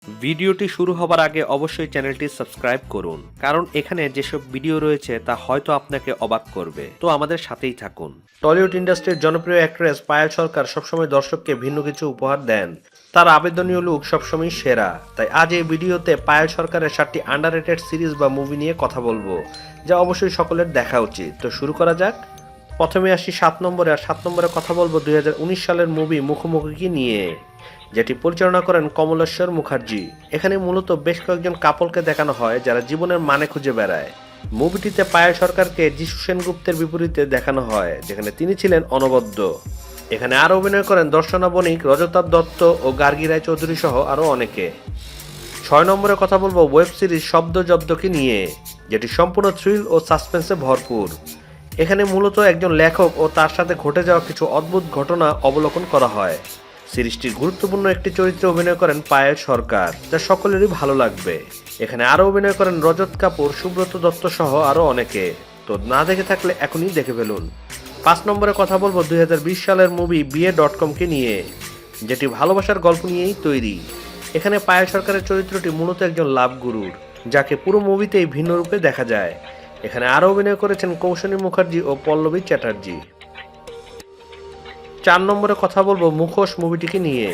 ভিডিওটি শুরু হবার আগে অবশ্যই চ্যানেলটি সাবস্ক্রাইব করুন, কারণ এখানে যেসব ভিডিও রয়েছে তা হয়তো আপনাকে অবাক করবে। তো আমাদের সাথেই থাকুন। টলিউড ইন্ডাস্ট্রির জনপ্রিয় অ্যাক্ট্রেস পায়েল সরকার সবসময় দর্শককে ভিন্ন কিছু উপহার দেন। তার আবেদনীয় লুক সবসময় সেরা। তাই আজ এই ভিডিওতে পায়েল সরকারের 7টি আন্ডাররেটেড সিরিজ বা মুভি নিয়ে কথা বলবো, যা অবশ্যই সকলের দেখা উচিত। তো শুরু করা যাক। প্রথমে আসি 7 নম্বরে। আর 7 নম্বরে কথা বলবো 2019 সালের মুভি মুখোমুখি নিয়ে, যেটি পরিচালনা করেন কমলেশ্বর মুখার্জি। এখানে মূলত বেশ কয়েকজন কাপলকে দেখানো হয় যারা জীবনের মানে খুঁজে বেড়ায়। মুভিটিতে পায়েল সরকারকে যিশু সেনগুপ্তের বিপরীতে দেখানো হয়, যেখানে তিনি ছিলেন অনবদ্য। এখানে আরও অভিনয় করেন দর্শনা বণিক, রজতাভ দত্ত ও গার্গী রায় চৌধুরী সহ আরও অনেকে। 6 নম্বরে কথা বলবো ওয়েব সিরিজ শব্দ জব্দকে নিয়ে, যেটি সম্পূর্ণ থ্রিল ও সাসপেন্সে ভরপুর। এখানে মূলত একজন লেখক ও তার সাথে ঘটে যাওয়া কিছু অদ্ভুত ঘটনা অবলোকন করা হয়। সিরিজটির গুরুত্বপূর্ণ একটি চরিত্রে অভিনয় করেন পায়েল সরকার, যা সকলেরই ভালো লাগবে। এখানে আরও অভিনয় করেন রজত কাপুর, সুব্রত দত্ত সহ আরও অনেকে। তো না দেখে থাকলে এখনই দেখে ফেলুন। 5 নম্বরে কথা বলবো 2020 সালের মুভি বিয়ে.কমকে নিয়ে, যেটি ভালোবাসার গল্প নিয়েই তৈরি। এখানে পায়েল সরকারের চরিত্রটি মূলত একজন লাভ গুরুর, যাকে পুরো মুভিতেই ভিন্ন রূপে দেখা যায়। এখানে আরও অভিনয় করেছেন কৌশনী মুখার্জি ও পল্লবী চ্যাটার্জি। 4 নম্বরে কথা বলবো মুখোশ মুভিটিকে নিয়ে,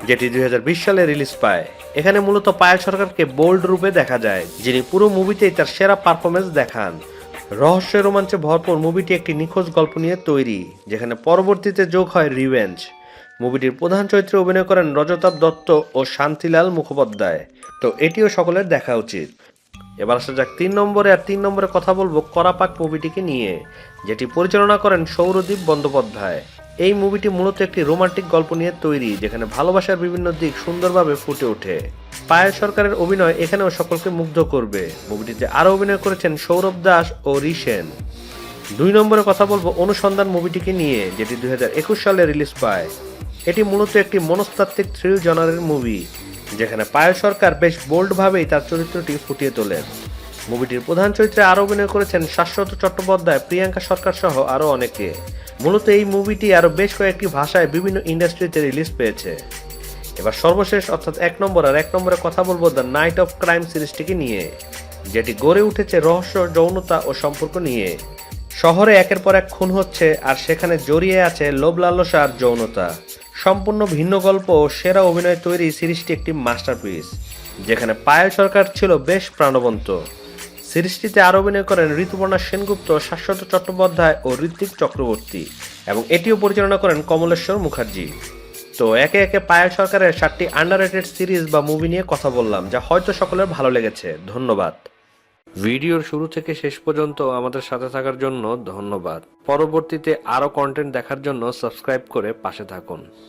যেটি 2020 সালে রিলিজ পায়। এখানে মূলত পায়েল সরকারকে বোল্ড রূপে দেখা যায়, যিনি পুরো মুভিতেই তার সেরা পারফরমেন্স দেখান। রহস্য রোমাঞ্চে ভরপুর মুভিটি একটি নিখোঁজ গল্প নিয়ে তৈরি, যেখানে পরবর্তীতে যোগ হয় রিভেঞ্জ। মুভিটির প্রধান চরিত্রে অভিনয় করেন রজতাভ দত্ত ও শান্তিলাল মুখোপাধ্যায়। তো এটিও সকলের দেখা উচিত। এবার আসা যাক 3 নম্বরে। আর 3 নম্বরে কথা বলবো করাপাক মুভিটিকে নিয়ে, যেটি পরিচালনা করেন সৌরদীপ বন্দ্যোপাধ্যায়। এই মুভিটি মূলত একটি রোমান্টিক গল্প নিয়ে তৈরি, যেখানে ভালোবাসার বিভিন্ন দিক সুন্দরভাবে ফুটে ওঠে। পায়েল সরকারের অভিনয় এখানেও সকলকে মুগ্ধ করবে। মুভিটিতে আরও অভিনয় করেছেন সৌরভ দাস ও রিসেন। 2 নম্বরে কথা বলবো অনুসন্ধান মুভিটিকে নিয়ে, যেটি 2021 সালে রিলিজ পায়। এটি মূলত একটি মনস্তাত্ত্বিক থ্রিল জনারের মুভি, যেখানে পায়েল সরকার বেশ বোল্ডভাবেই তার চরিত্রটি ফুটিয়ে তোলেন। মুভিটির প্রধান চরিত্রে আরও অভিনয় করেছেন শাশ্বত চট্টোপাধ্যায়, প্রিয়াঙ্কা সরকার সহ আরও অনেকে। মূলত এই মুভিটি আরও বেশ কয়েকটি ভাষায় বিভিন্ন ইন্ডাস্ট্রিতে রিলিজ পেয়েছে। এবার সর্বশেষ অর্থাৎ 1 নম্বর। আর 1 নম্বরে কথা বলবো দ্য নাইট অফ ক্রাইম সিরিজটিকে নিয়ে, যেটি গড়ে উঠেছে রহস্য, যৌনতা ও সম্পর্ক নিয়ে। শহরে একের পর এক খুন হচ্ছে, আর সেখানে জড়িয়ে আছে লোভ, লালসা আর যৌনতা। সম্পূর্ণ ভিন্ন গল্প ও সেরা অভিনয় তৈরি সিরিজটি একটি মাস্টারপিস, যেখানে পায়েল সরকার ছিল বেশ প্রাণবন্ত। সিরিজটিতে আরও অভিনয় করেন ঋতুপর্ণা সেনগুপ্ত, শাশ্বত চট্টোপাধ্যায় ও ঋত্বিক চক্রবর্তী, এবং এটিও পরিচালনা করেন কমলেশ্বর মুখার্জি। তো একে একে পায়েল সরকারের 7টি আন্ডাররেটেড সিরিজ বা মুভি নিয়ে কথা বললাম, যা হয়তো সকলের ভালো লেগেছে। ধন্যবাদ। ভিডিওর শুরু থেকে শেষ পর্যন্ত আমাদের সাথে থাকার জন্য ধন্যবাদ। পরবর্তীতে আরও কন্টেন্ট দেখার জন্য সাবস্ক্রাইব করে পাশে থাকুন।